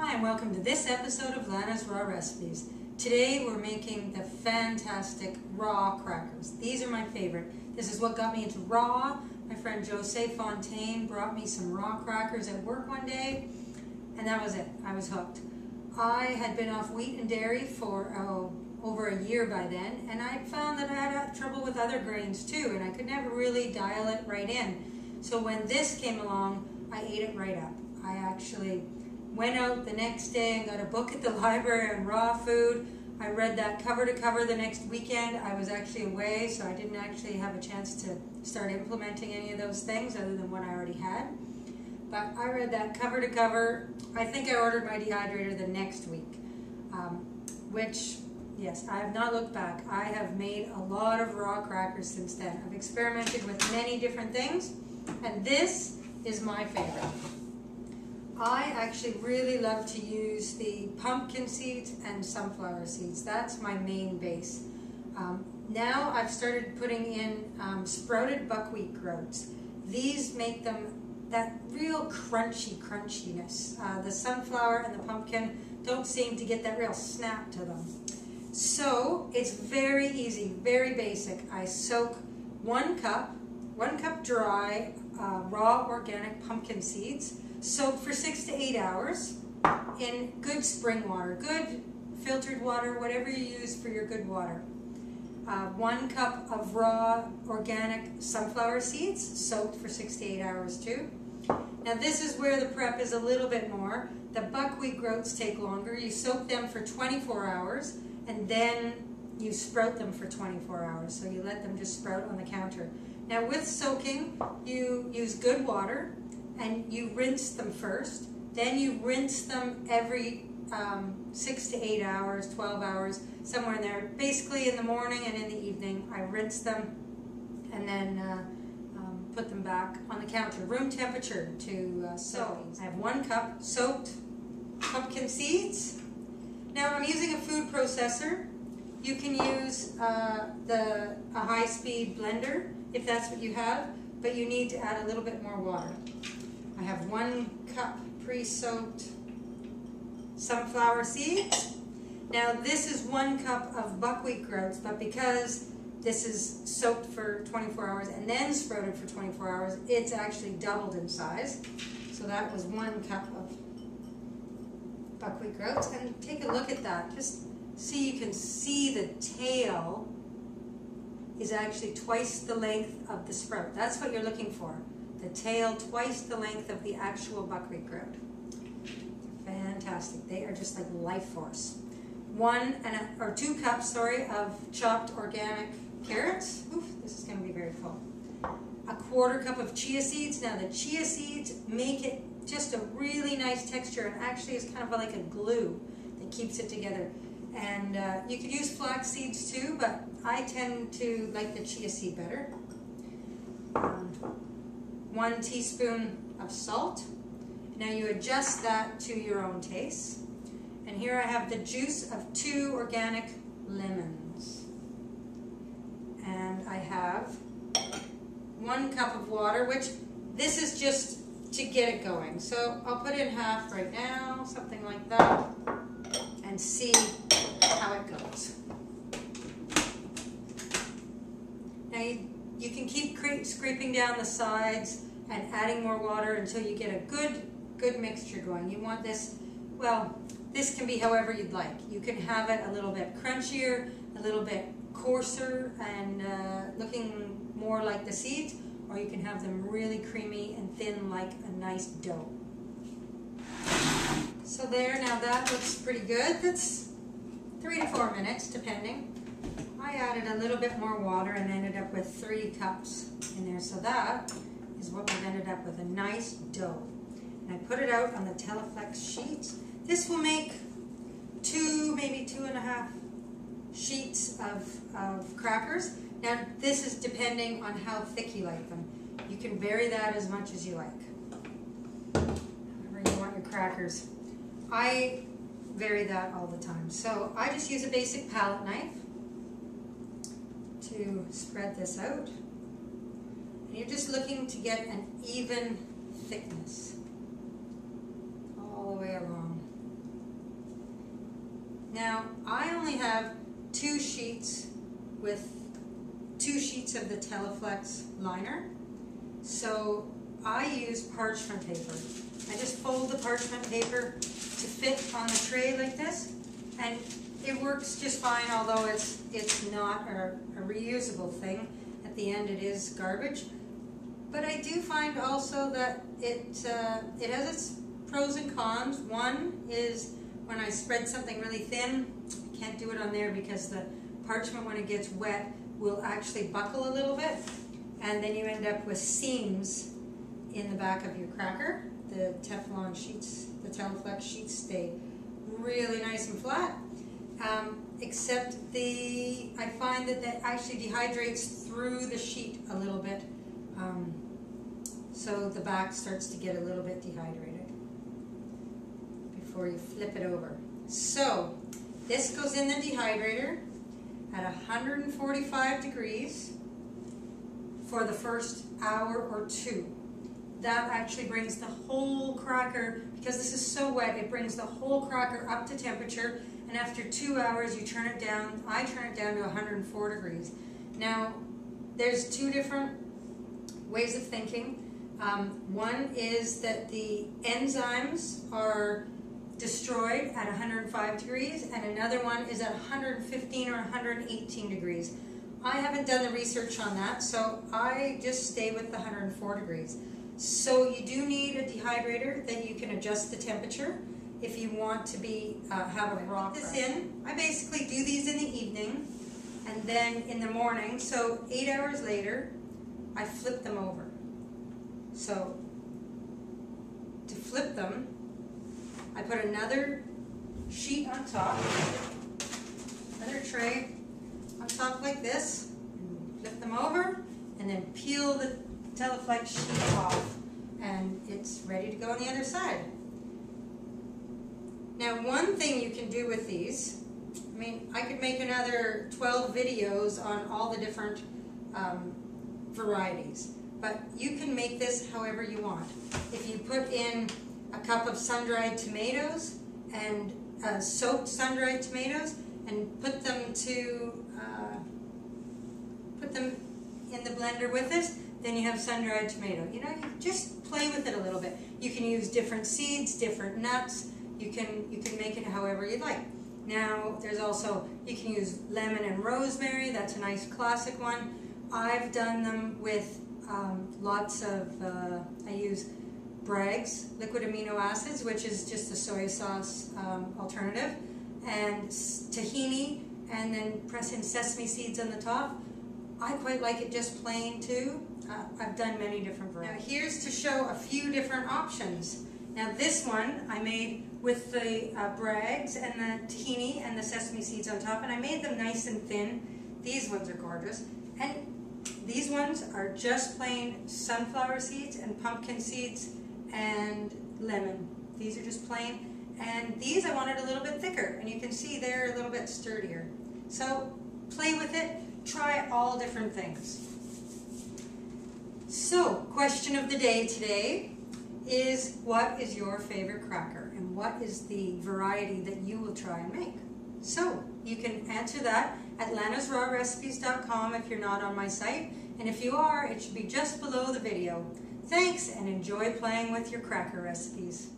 Hi and welcome to this episode of Lana's Raw Recipes. Today we're making the fantastic raw crackers. These are my favorite. This is what got me into raw. My friend Jose Fontaine brought me some raw crackers at work one day and that was it. I was hooked. I had been off wheat and dairy for over a year by then, and I found that I had trouble with other grains too, and I could never really dial it right in. So when this came along, I ate it right up. I actually went out the next day and got a book at the library on raw food. I read that cover to cover the next weekend. I was actually away, so I didn't actually have a chance to start implementing any of those things other than what I already had. But I read that cover to cover. I think I ordered my dehydrator the next week, which, yes, I have not looked back. I have made a lot of raw crackers since then. I've experimented with many different things, and this is my favorite. I actually really love to use the pumpkin seeds and sunflower seeds. That's my main base. Now I've started putting in sprouted buckwheat groats. These make them that real crunchiness. The sunflower and the pumpkin don't seem to get that real snap to them. So it's very easy, very basic. I soak one cup dry raw organic pumpkin seeds, soaked for 6 to 8 hours in good spring water, good filtered water, whatever you use for your good water. 1 cup of raw organic sunflower seeds, soaked for 6 to 8 hours too. Now this is where the prep is a little bit more. The buckwheat groats take longer. You soak them for 24 hours and then you sprout them for 24 hours. So you let them just sprout on the counter. Now with soaking, you use good water and you rinse them first. Then you rinse them every 6 to 8 hours, 12 hours, somewhere in there. Basically in the morning and in the evening, I rinse them and then put them back on the counter, room temperature to soak. I have 1 cup soaked pumpkin seeds. Now I'm using a food processor. You can use a high-speed blender if that's what you have, but you need to add a little bit more water. I have 1 cup pre-soaked sunflower seeds. Now this is 1 cup of buckwheat groats, but because this is soaked for 24 hours and then sprouted for 24 hours, it's actually doubled in size. So that was 1 cup of buckwheat groats. And take a look at that. Just see, you can see the tail is actually twice the length of the sprout. That's what you're looking for. The tail twice the length of the actual buckwheat groat. Fantastic. They are just like life force. 2 cups, of chopped organic carrots. Oof, this is going to be very full. 1/4 cup of chia seeds. Now the chia seeds make it just a really nice texture and actually is kind of like a glue that keeps it together. And you could use flax seeds too, but I tend to like the chia seed better. 1 teaspoon of salt. Now you adjust that to your own taste. And here I have the juice of 2 organic lemons. And I have 1 cup of water, which this is just to get it going. So I'll put in half right now, something like that, and see how it goes. Now you can keep scraping down the sides and adding more water until you get a good mixture going. You want this, well, this can be however you'd like. You can have it a little bit crunchier, a little bit coarser and looking more like the seeds, or you can have them really creamy and thin like a nice dough. So there, now that looks pretty good. That's 3 to 4 minutes depending. I added a little bit more water and ended up with 3 cups in there. So that is what we've ended up with, a nice dough. And I put it out on the Teleflex sheets. This will make 2, maybe 2.5 sheets of crackers. Now this is depending on how thick you like them. You can vary that as much as you like. However you want your crackers. I vary that all the time. So I just use a basic palette knife to spread this out. And you're just looking to get an even thickness all the way along. Now, I only have 2 sheets with 2 sheets of the Teleflex liner, so I use parchment paper. I just fold the parchment paper to fit on the tray like this, and it works just fine, although it's not a reusable thing. At the end it is garbage. But I do find also that it has its pros and cons. One is when I spread something really thin, I can't do it on there because the parchment, when it gets wet, will actually buckle a little bit, and then you end up with seams in the back of your cracker. The Teflon sheets, the Teleflex sheets, stay really nice and flat, except I find that actually dehydrates through the sheet a little bit, so the back starts to get a little bit dehydrated before you flip it over. So this goes in the dehydrator at 145 degrees for the first hour or 2. That actually brings the whole cracker, because this is so wet, it brings the whole cracker up to temperature, and after 2 hours you turn it down. I turn it down to 104 degrees. Now, there's 2 different ways of thinking. One is that the enzymes are destroyed at 105 degrees, and another one is at 115 or 118 degrees. I haven't done the research on that, so I just stay with the 104 degrees. So you do need a dehydrator that you can adjust the temperature if you want to have a raw cracker. I basically do these in the evening, and then in the morning, so 8 hours later, I flip them over. So to flip them, I put another sheet on top, another tray on top like this, and flip them over, and then peel the Teleflex sheet off, and it's ready to go on the other side. Now, one thing you can do with these, I mean, I could make another 12 videos on all the different varieties, but you can make this however you want. If you put in a cup of sun-dried tomatoes and soaked sun-dried tomatoes and put them in the blender with this, then you have sun-dried tomato. You know, you just play with it a little bit. You can use different seeds, different nuts. You can make it however you like. Now, there's also, you can use lemon and rosemary. That's a nice classic one. I've done them with lots of, I use Bragg's liquid amino acids, which is just a soy sauce alternative, and tahini, and then press in sesame seeds on the top. I quite like it just plain too. I've done many different varieties. Now here's to show a few different options. Now this one I made with the Bragg's and the tahini and the sesame seeds on top, and I made them nice and thin. These ones are gorgeous. And these ones are just plain sunflower seeds and pumpkin seeds and lemon. These are just plain. And these I wanted a little bit thicker, and you can see they're a little bit sturdier. So play with it, try all different things. So, question of the day today is, what is your favorite cracker, and what is the variety that you will try and make? So, you can answer that at lanasrawrecipes.com if you're not on my site, and if you are, it should be just below the video. Thanks, and enjoy playing with your cracker recipes.